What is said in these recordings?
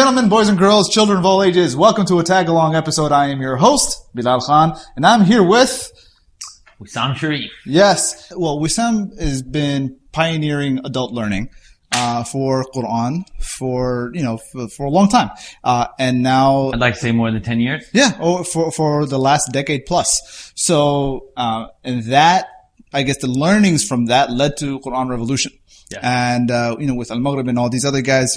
gentlemen, boys and girls, children of all ages, welcome to a tag-along episode. I am your host, Bilal Khan, and I'm here with... Wissam Sharif. Yes. Well, Wissam has been pioneering adult learning for Quran for a long time. And now... I'd like to say more than 10 years. Yeah, for the last decade plus. So, and that, I guess the learnings from that led to Quran Revolution. Yeah. And, with Al-Maghrib and all these other guys,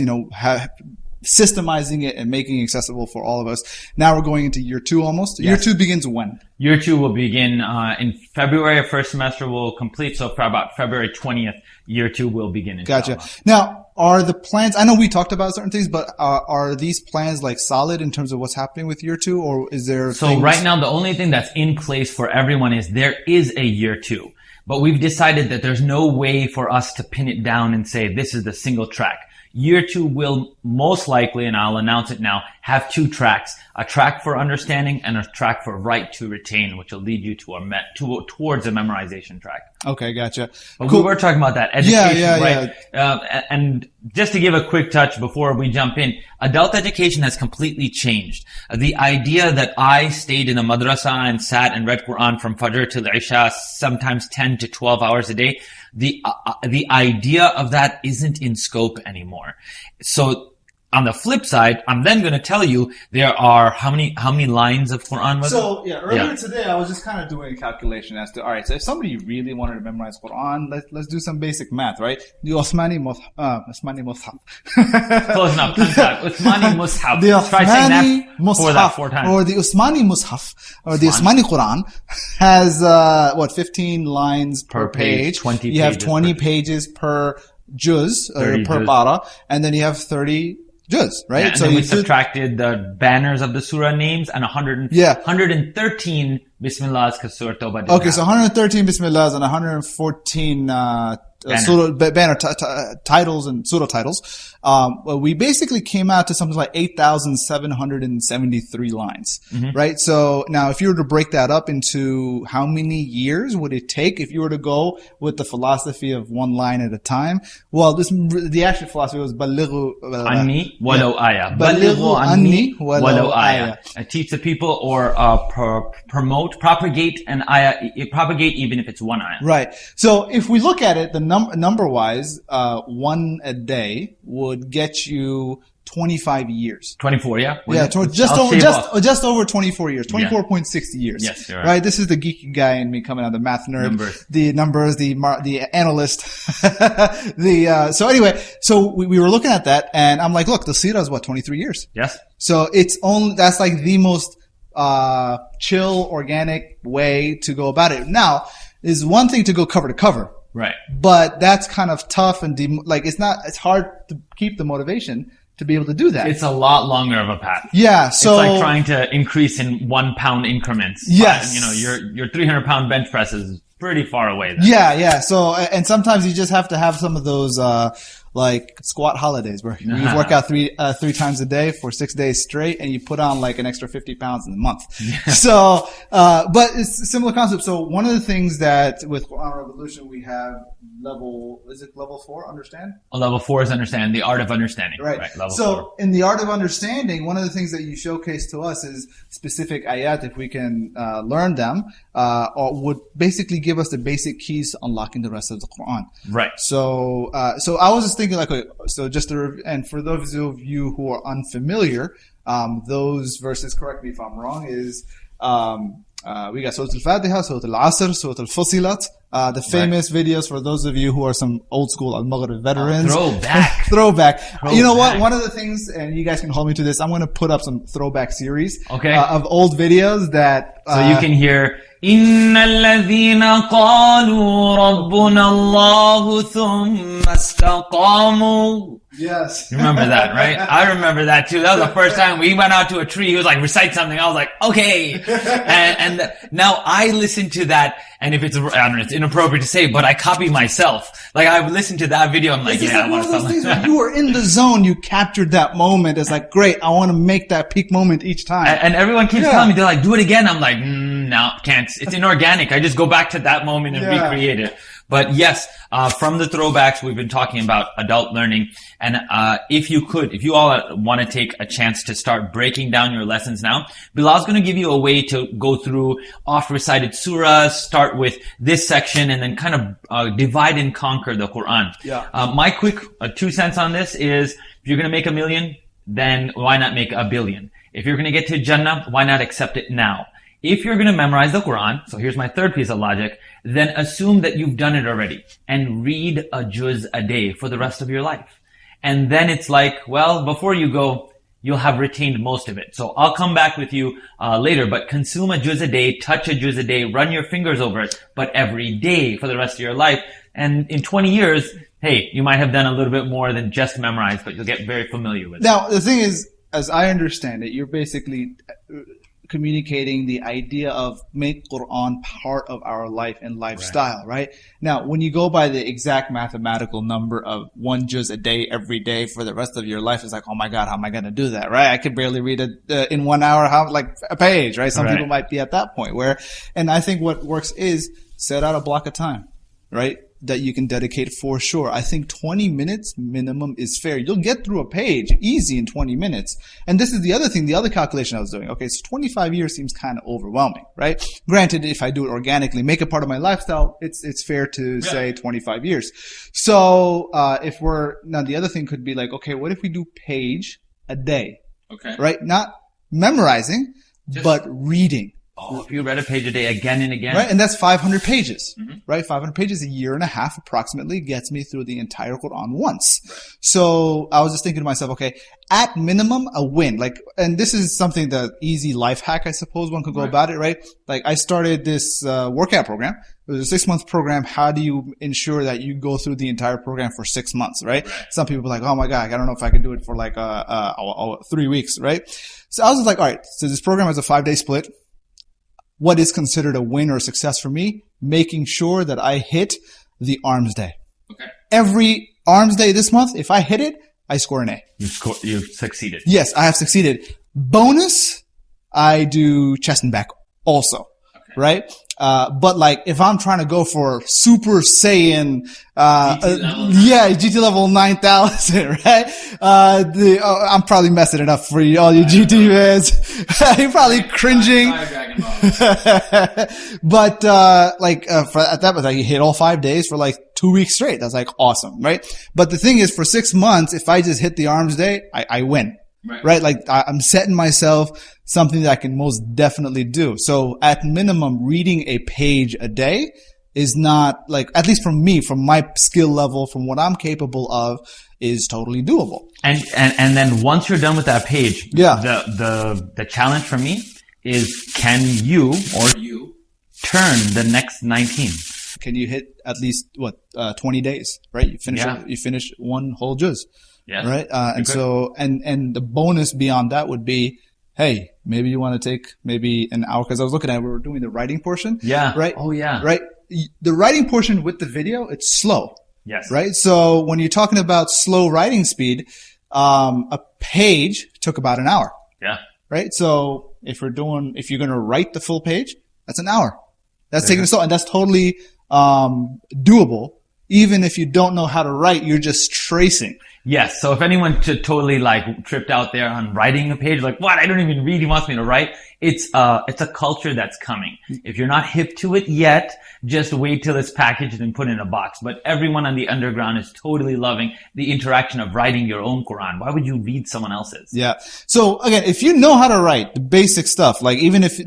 systemizing it and making it accessible for all of us. Now we're going into year 2 almost. Yes. Year 2 begins when? Year 2 will begin in February. Our first semester will complete. So for about February 20th, year 2 will begin. Gotcha. Now, are the plans, I know we talked about certain things, but are these plans like solid in terms of what's happening with year 2, or is there So right now, the only thing that's in place for everyone is there is a year 2. But we've decided that there's no way for us to pin it down and say this is the single track. Year 2 will most likely, and I'll announce it now, have 2 tracks. A track for understanding and a track for right to retain, which will lead you towards a memorization track. Okay, gotcha. But cool. We were talking about that education, right? Yeah. And just to give a quick touch before we jump in, adult education has completely changed. The idea that I stayed in a madrasa and sat and read Quran from Fajr till Isha, sometimes 10 to 12 hours a day, the idea of that isn't in scope anymore. So on the flip side, I'm then going to tell you there are how many lines of Quran was earlier today I was just kind of doing a calculation as to, all right, so if somebody really wanted to memorize Quran, let's do some basic math, right? The Uthmani Mus'haf. Close enough. Uthmani Mus'haf. The Uthmani Mus'haf 4 times. Or the Uthmani Mus'haf, or the Uthmani Quran has 15 lines per page. 20 you have 20 pages per juz, or per para, and then you have 30 juz, right? Yeah, and so then we subtracted the banners of the surah names and 113 Bismillahs ka surah Tawbah. Okay, so 113 Bismillahs and 114 banner titles and surah titles. We basically came out to something like 8,773 lines, right? So now if you were to break that up into how many years would it take if you were to go with the philosophy of one line at a time? Well, the actual philosophy was Ballighu Anni walau ayah. Ballighu anni walau ayah. Teach the people or promote, propagate an ayah, propagate even if it's one ayah. Right. So if we look at it, the number-wise, one a day would get you 25 years. 24, yeah? Just over 24 years. 24.60 years. Yes, you're right. This is the geeky guy in me coming out, the math nerd. The numbers, the analyst. So anyway, we were looking at that and I'm like, look, the seerah is 23 years. Yes. So that's like the most, chill, organic way to go about it. Now, is one thing to go cover to cover. Right. But that's kind of tough and it's hard to keep the motivation to be able to do that. It's a lot longer of a path. Yeah. So it's like trying to increase in 1 pound increments. Yes. Your 300 pound bench press is pretty far away then. Yeah. So, and sometimes you just have to have some of those, like squat holidays where you work out three times a day for 6 days straight and you put on like an extra 50 pounds in a month. Yeah. So, but it's a similar concept. So one of the things that with Quran Revolution we have level 4, understand? Level 4 is understand, the art of understanding. Right. Level 4. In the art of understanding, one of the things that you showcase to us is specific ayat, if we can learn them, or would basically give us the basic keys to unlocking the rest of the Quran. Right. So I was just thinking and for those of you who are unfamiliar, those verses, correct me if I'm wrong, is we got Surah Al-Fatiha, Surah Al-Asr, Surah Al-Fusilat, the famous videos for those of you who are some old school Al-Maghrib veterans. Throwback. You know what? One of the things, and you guys can hold me to this, I'm going to put up some throwback series of old videos that... so you can hear... إن الذين قالوا ربنا الله ثم استقاموا. Yes. You remember that, right? I remember that too. That was the first time we went out to a tree. He was like, recite something. I was like, okay. And now I listen to that. And if it's, I don't know, it's inappropriate to say, but I copy myself. Like I listened to that video. I'm like, I want to stop like that. You were in the zone. You captured that moment. It's like, great. I want to make that peak moment each time. And everyone keeps telling me, they're like, do it again. I'm like, no. now. Can't. It's inorganic. I just go back to that moment and recreate it. But yes, from the throwbacks, we've been talking about adult learning. And if you all want to take a chance to start breaking down your lessons now, Bilal's going to give you a way to go through oft-recited surahs, start with this section, and then kind of divide and conquer the Quran. Yeah. My quick 2 cents on this is, if you're going to make $1 million, then why not make $1 billion? If you're going to get to Jannah, why not accept it now? If you're going to memorize the Quran, so here's my third piece of logic, then assume that you've done it already and read a juz a day for the rest of your life. And then it's like, well, before you go, you'll have retained most of it. So I'll come back with you later, but consume a juz a day, touch a juz a day, run your fingers over it, but every day for the rest of your life. And in 20 years, hey, you might have done a little bit more than just memorize, but you'll get very familiar with it. Now, the thing is, as I understand it, you're basically communicating the idea of make Quran part of our life and lifestyle, right? Now, when you go by the exact mathematical number of 1 juz a day every day for the rest of your life, it's like, oh my God, how am I going to do that, right? I could barely read it in 1 hour, like a page, right? Some people might be at that point and I think what works is set out a block of time, right? That you can dedicate for sure. I think 20 minutes minimum is fair. You'll get through a page easy in 20 minutes. And this is the other thing, the other calculation I was doing. Okay, so 25 years seems kind of overwhelming, right? Granted, if I do it organically, make it part of my lifestyle, it's fair to say 25 years. So, now the other thing could be like, okay, what if we do page a day? Okay. Right? Not memorizing, but reading. Oh, if you read a page a day again and again. Right, and that's 500 pages, right? 500 pages, a year and a half approximately gets me through the entire Quran once. Right. So I was just thinking to myself, okay, at minimum, a win. Like, and this is something that easy life hack, I suppose one could go about it, right? Like I started this workout program. It was a 6-month program. How do you ensure that you go through the entire program for 6 months, right? Some people are like, oh my God, I don't know if I can do it for like 3 weeks, right? So I was just like, all right, so this program has a 5-day split. What is considered a win or a success for me? Making sure that I hit the arms day. Okay. Every arms day this month, if I hit it, I score an A. You've succeeded. Yes, I have succeeded. Bonus, I do chest and back also. Okay. Right? But like, if I'm trying to go for Super Saiyan, GT level 9000, right? I'm probably messing it up for you, all you GT fans. You're probably cringing. But, at that point, you hit all 5 days for like 2 weeks straight. That's like awesome, right? But the thing is, for 6 months, if I just hit the arms day, I win. Right? Like I'm setting myself something that I can most definitely do. So at minimum, reading a page a day is not like, at least from me, from my skill level, from what I'm capable of, is totally doable. And then once you're done with that page, the challenge for me is, can you turn the next 19? Can you hit at least 20 days, right? You finish one whole juz. Yeah. Right. And the bonus beyond that would be, hey, maybe you want to take maybe an hour, because I was looking at it, we were doing the writing portion. Yeah. Right. Oh yeah. Right. The writing portion with the video, it's slow. Yes. Right. So when you're talking about slow writing speed, a page took about an hour. Yeah. Right. So if you're going to write the full page, that's an hour. That's taking slow, and that's totally doable. Even if you don't know how to write, you're just tracing. Yes. So if anyone totally like tripped out there on writing a page, like, what? I don't even read. He wants me to write. It's a culture that's coming. If you're not hip to it yet, just wait till it's packaged and put in a box. But everyone on the underground is totally loving the interaction of writing your own Quran. Why would you read someone else's? Yeah. So again, if you know how to write the basic stuff, like even if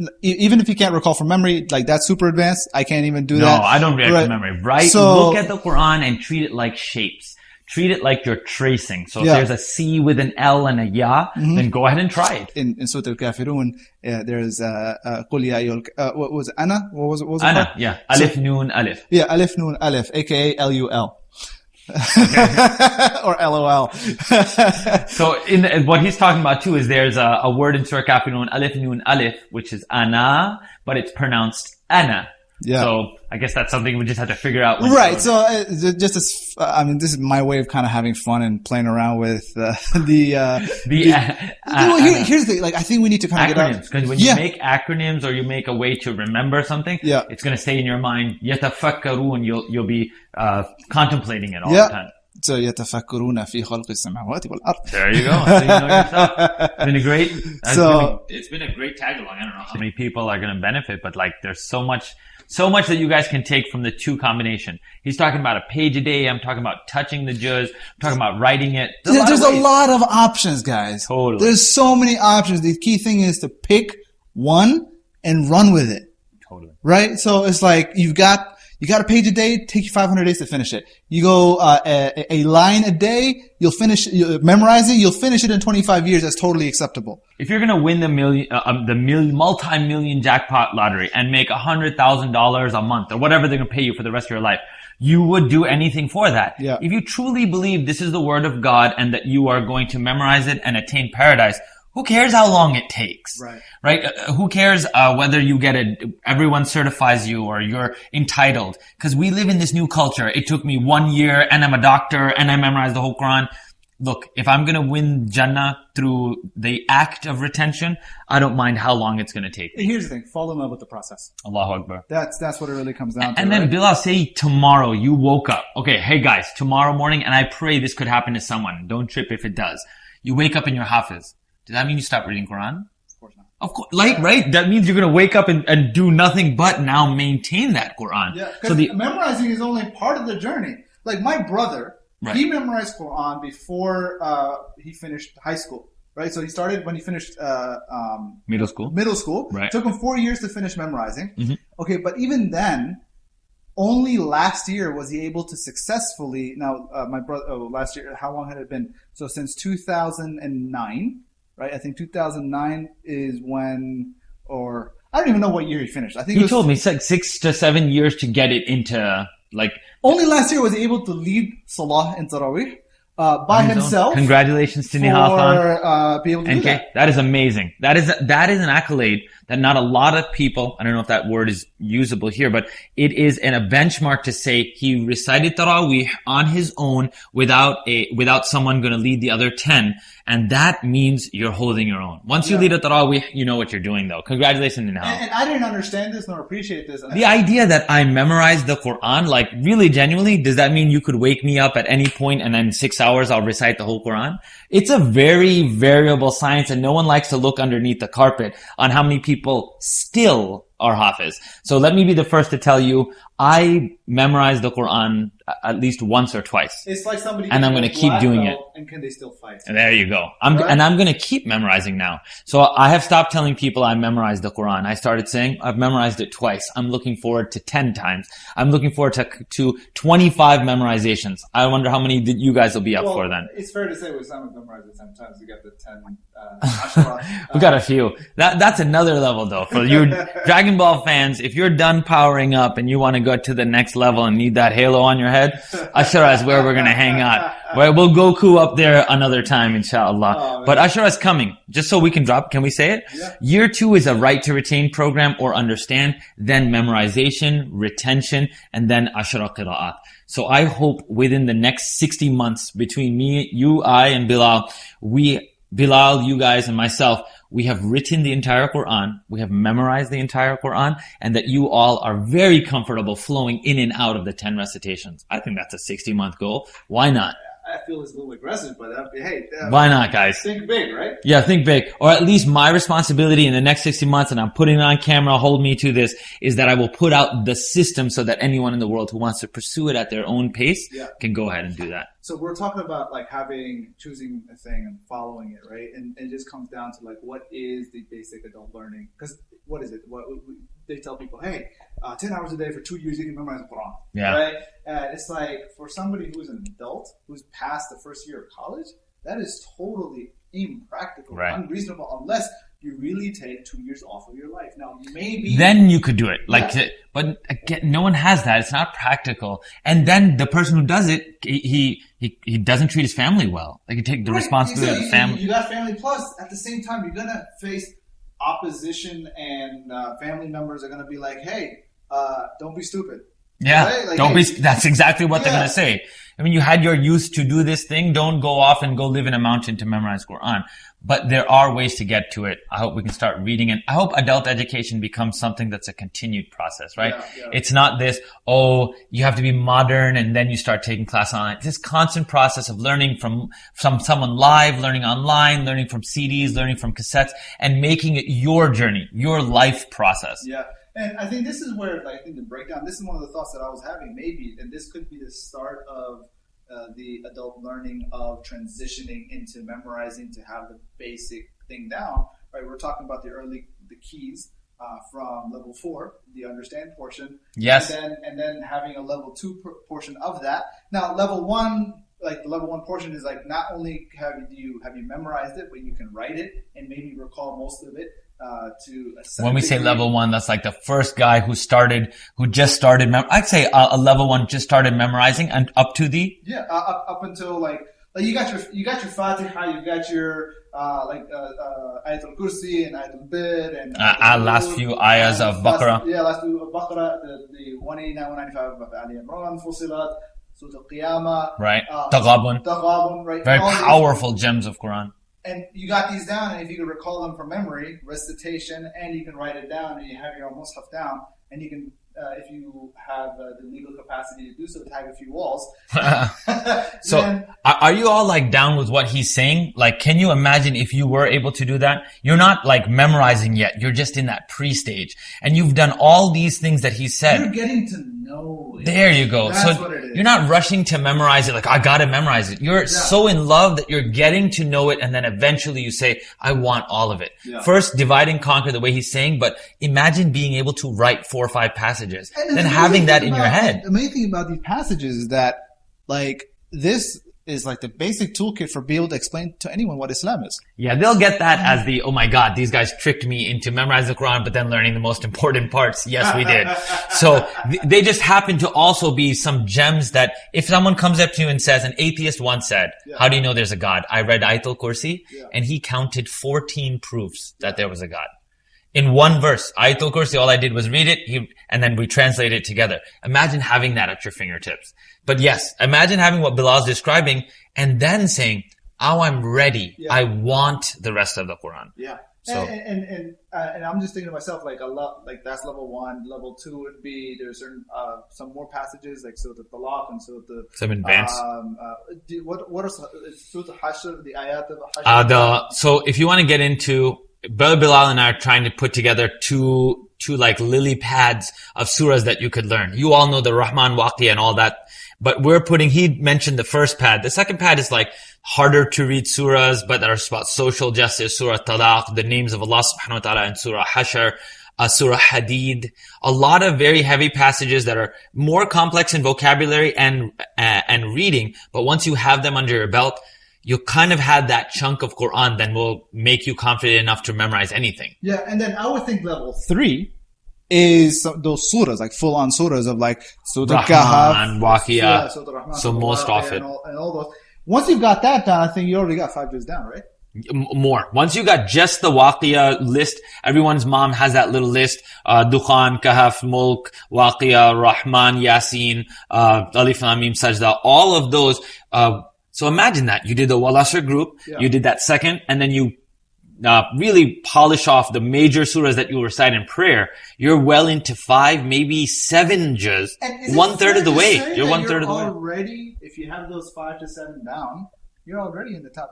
you can't recall from memory, like that's super advanced. I can't even do that. No, I don't read from memory. Look at the Quran and treat it like shapes. Treat it like you're tracing. So if there's a C with an L and a Ya, then go ahead and try it. In Surah Al-Kafirun, there's Qul Ya Ayyuhal, what was it? Ana? What was it? Ana, yeah. Alif, Noon, Alif. Yeah, Alif, Noon, Alif, aka L-U-L. Or LOL. So what he's talking about too is there's a word in Surah Al-Kafirun, Alif, Noon, Alif, which is Ana, but it's pronounced Ana. Yeah. So I guess that's something we just have to figure out. Right. So this is my way of kind of having fun and playing around with the Here's the thing. Like, I think we need to kind of get out. Because when you make acronyms or you make a way to remember something, Yeah. it's going to stay in your mind. يَتَفَكَّرُونَ. You'll be contemplating it all the time. So يتفكرون في خلق السماوات والأرض. There you go. So you know yourself. It's been a great. It's been a great tag along. I don't know how many people are going to benefit, but like, there's so much that you guys can take from the two combination. He's talking about a page a day. I'm talking about touching the juz. I'm talking about writing it. There's a lot of options, guys. Totally. There's so many options. The key thing is to pick one and run with it. Totally. Right? So it's like, you got a page a day, take you 500 days to finish it. You go a line a day, you'll memorize it, you'll finish it in 25 years. That's totally acceptable. If you're going to win the multi-million jackpot lottery and make $100,000 a month or whatever they're going to pay you for the rest of your life, you would do anything for that. Yeah. If you truly believe this is the word of God and that you are going to memorize it and attain paradise, who cares how long it takes? Right? Who cares whether you get everyone certifies you or you're entitled? Because we live in this new culture. It took me 1 year and I'm a doctor and I memorized the whole Quran. Look, if I'm going to win Jannah through the act of retention, I don't mind how long it's going to take. Here's the thing. Fall in love with the process. Allahu Akbar. That's what it really comes down to. And then Bilal, say tomorrow you woke up. Okay, hey guys, tomorrow morning, and I pray this could happen to someone. Don't trip if it does. You wake up in your hafiz. Does that mean you stop reading Quran? Of course not. Of course, right? That means you're going to wake up and do nothing but now maintain that Quran. Yeah, because memorizing is only part of the journey. Like my brother, he memorized Quran before he finished high school. Right? So he started when he finished middle school. Right. It took him 4 years to finish memorizing. Mm-hmm. Okay, but even then, only last year was he able to successfully. Now, my brother. Last year, how long had it been? So since 2009. Right, I think 2009 is when, or I don't even know what year he finished. I think he told me it's like 6 to 7 years to get it into like. Only last year was he able to lead Salah and Tarawih by himself. Congratulations to Nihal Khan. Be able to do that. That is amazing. That is an accolade that not a lot of people, I don't know if that word is usable here, but it is a benchmark to say he recited Tarawih on his own without someone going to lead the other 10. And that means you're holding your own. Once you lead a Tarawih, you know what you're doing though. Congratulations, Nihal. And I didn't understand this nor appreciate this. The idea that I memorized the Quran, like really genuinely, does that mean you could wake me up at any point and then 6 hours I'll recite the whole Quran? It's a very variable science and no one likes to look underneath the carpet on how many people still are hafiz. So let me be the first to tell you, I memorized the Quran at least once or twice. It's like somebody and I'm going to keep doing it. And can they still fight? And there you go. And I'm going to keep memorizing now. So I have stopped telling people I memorized the Quran. I started saying I've memorized it twice. I'm looking forward to 10 times. I'm looking forward to 25 memorizations. I wonder how many you guys will be up for then. It's fair to say with some memorized it 10 times. You got the 10 we got a few. That's another level though. For you Dragon Ball fans, if you're done powering up and you want to go to the next level and need that halo on your head, Ashura is where we're going to hang out. Where we'll Goku up there another time, inshallah. But Ashura is coming. Just so we can drop, can we say it? Yeah. Year 2 is a right to retain program or understand, then memorization, retention, and then Ashura qira'at. So I hope within the next 60 months between me, you, I, and Bilal, Bilal, you guys, and myself, we have written the entire Quran, we have memorized the entire Quran, and that you all are very comfortable flowing in and out of the 10 recitations. I think that's a 60-month goal. Why not? I feel it's a little aggressive, but hey. Why not, guys? Think big, right? Yeah, think big. Or at least my responsibility in the next 60 months, and I'm putting it on camera, hold me to this, is that I will put out the system so that anyone in the world who wants to pursue it at their own pace can go ahead and do that. So we're talking about like choosing a thing and following it, right? And it just comes down to like, what is the basic adult learning? Because what is it? They tell people, hey, 10 hours a day for 2 years, you can memorize the Quran. Yeah. Right? It's like for somebody who's an adult, who's past the first year of college, that is totally impractical, unreasonable, unless you really take 2 years off of your life. Now, maybe... Then you could do it. But again, no one has that. It's not practical. And then the person who does it, he doesn't treat his family well. Like, you take the responsibility of the family. You got family. Plus, at the same time, you're going to face opposition, and family members are going to be like, hey, don't be stupid. Yeah, right? Like, don't be. That's exactly what they're going to say. I mean, you had your youth to do this thing. Don't go off and go live in a mountain to memorize Quran. But there are ways to get to it. I hope we can start reading it. I hope adult education becomes something that's a continued process, right? Yeah. It's not this, you have to be modern and then you start taking class online. It's this constant process of learning from someone live, learning online, learning from CDs, learning from cassettes, and making it your journey, your life process. Yeah. And I think this is where, I think the breakdown, this is one of the thoughts that I was having, maybe, and this could be the start of the adult learning of transitioning into memorizing to have the basic thing down, right? We're talking about the keys from level 4, the understand portion. Yes. And then having a level 2 portion of that. Now, level 1, the level 1 portion is not only have you memorized it, but you can write it and maybe recall most of it. When we say level 1, that's like the first guy who just started. I'd say a level 1 just started memorizing, and up to the up until you got your Fatiha, you got your Ayatul Kursi and Ayatul Bid and last few ayahs of Baqarah. Last few of Baqarah, the 189, 195 of Ali Imran, Fusilat, Surah Al-Qiyamah, right? Taghabun, right? Very powerful gems of Quran. And you got these down, and if you can recall them from memory, recitation, and you can write it down, and you have your own mushaf down, and you can, if you have the legal capacity to do so, tag a few walls. So, are you all down with what he's saying? Can you imagine if you were able to do that? You're not memorizing yet. You're just in that pre-stage, and you've done all these things that he said. You're getting to know it. There you go. That's so what it is. You're not rushing to memorize it. I gotta memorize it. You're so in love that you're getting to know it, and then eventually you say, I want all of it. Yeah. First, divide and conquer the way he's saying, but imagine being able to write 4 or 5 passages, and then having that in your head. The main thing about these passages is that, this is the basic toolkit for being able to explain to anyone what Islam is. Yeah, they'll get that as the, oh my God, these guys tricked me into memorizing the Quran, but then learning the most important parts. Yes, we did. So they just happen to also be some gems that if someone comes up to you and says, an atheist once said, how do you know there's a God? I read Ayatul Kursi, and he counted 14 proofs that there was a God. In one verse, Ayatul Kursi, all I did was read it, and then we translate it together. Imagine having that at your fingertips. But yes, imagine having what Bilal is describing and then saying, I'm ready. I want the rest of the Quran. Yeah. So, and I'm just thinking to myself, that's level 1. Level 2 would be, there's certain, some more passages, Surah Al-Talaq and Surah some advanced. What are Surah Al-Hashr, the ayat of Hashr? So if you want to get into, Bilal and I are trying to put together two lily pads of surahs that you could learn. You all know the Rahman Waqi and all that. But he mentioned the first pad. The second pad is harder to read surahs, but that are about social justice, Surah Talaq, the names of Allah subhanahu wa ta'ala in Surah Hashr, Surah Hadid. A lot of very heavy passages that are more complex in vocabulary and reading. But once you have them under your belt, you kind of had that chunk of Quran that will make you confident enough to memorize anything. Yeah, and then I would think level 3 is those surahs, full-on surahs of Surah Rahman, Waqiyah, so most often. And all those. Once you've got that down, I think you already got 5 juz down, right? More. Once you got just the Waqiyah list, everyone's mom has that little list, Dukhan, Kahf, Mulk, Waqiyah, Rahman, Yasin, Alif Lam Mim, Sajda, all of those, so imagine that. You did the Wal Asr group, you did that second, and then you really polish off the major surahs that you recite in prayer. You're well into 5, maybe 7 juz. 1/3 of the way. You're 1/3 of the way. Already, if you have those 5 to 7 down, you're already in the top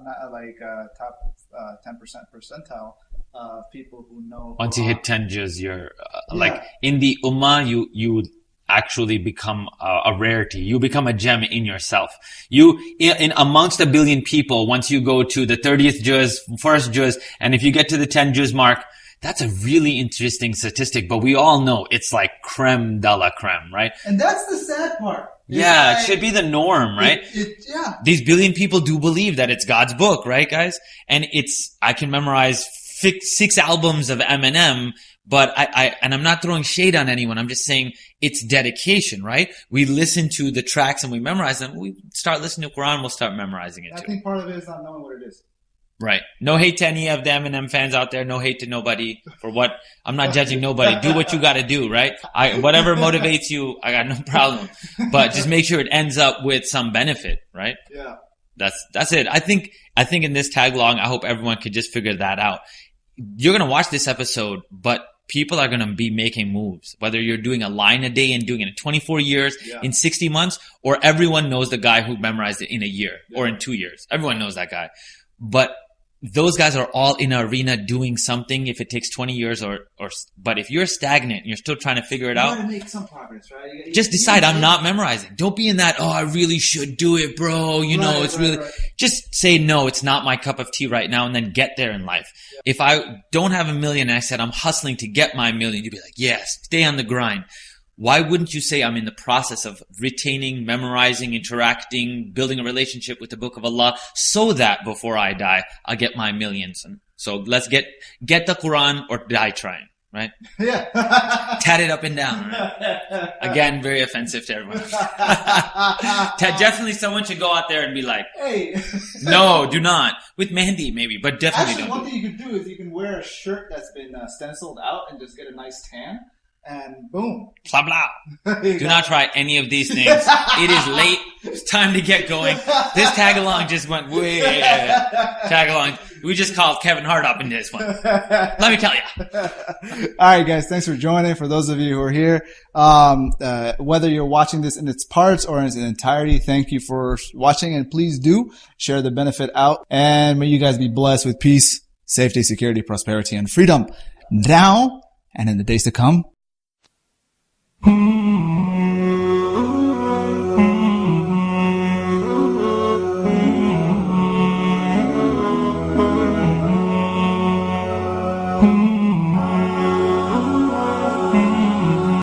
10% percentile of people who know. Once you hit 10 juz, you're in the ummah, you actually become a rarity. You become a gem in yourself. In amongst a billion people, once you go to the 30th juz, first juz, and if you get to the 10 juz mark, that's a really interesting statistic, but we all know it's creme de la creme, right? And that's the sad part. Yeah, it should be the norm, right? These billion people do believe that it's God's book, right, guys? And I can memorize 6 albums of Eminem, but and I'm not throwing shade on anyone. I'm just saying it's dedication, right? We listen to the tracks and we memorize them. We start listening to Quran, we'll start memorizing it too. I think part of it is not knowing what it is. Right. No hate to any of the Eminem fans out there. No hate to nobody for what. I'm not judging nobody. Do what you got to do, right? Whatever motivates you, I got no problem. But just make sure it ends up with some benefit, right? Yeah. That's it. I think in this tag long, I hope everyone could just figure that out. You're going to watch this episode, but people are going to be making moves, whether you're doing a line a day and doing it in 24 years, in 60 months, or everyone knows the guy who memorized it in a year or in 2 years. Everyone knows that guy. But those guys are all in an arena doing something if it takes 20 years but if you're stagnant and you're still trying to figure it out, you gotta make some progress, right? Just decide I'm not memorizing. Don't be in that, I really should do it, bro. Just say, no, it's not my cup of tea right now, and then get there in life. Yeah. If I don't have $1 million and I said I'm hustling to get my $1 million, you'd be like, yes, stay on the grind. Why wouldn't you say I'm in the process of retaining, memorizing, interacting, building a relationship with the Book of Allah so that before I die, I'll get my millions? And so let's get the Quran or die trying, right? Yeah. Tat it up and down, right? Again, very offensive to everyone. Definitely someone should go out there and be like, hey. No, do not. With Mehndi maybe, but definitely Actually, don't. one thing you can do is you can wear a shirt that's been stenciled out and just get a nice tan. And boom. Blah, blah. Do not try any of these things. It is late. It's time to get going. This tag-along just went way. Tag-along. We just called Kevin Hart up in this one. Let me tell you. All right, guys. Thanks for joining. For those of you who are here, whether you're watching this in its parts or in its entirety, thank you for watching. And please do share the benefit out. And may you guys be blessed with peace, safety, security, prosperity, and freedom now and in the days to come.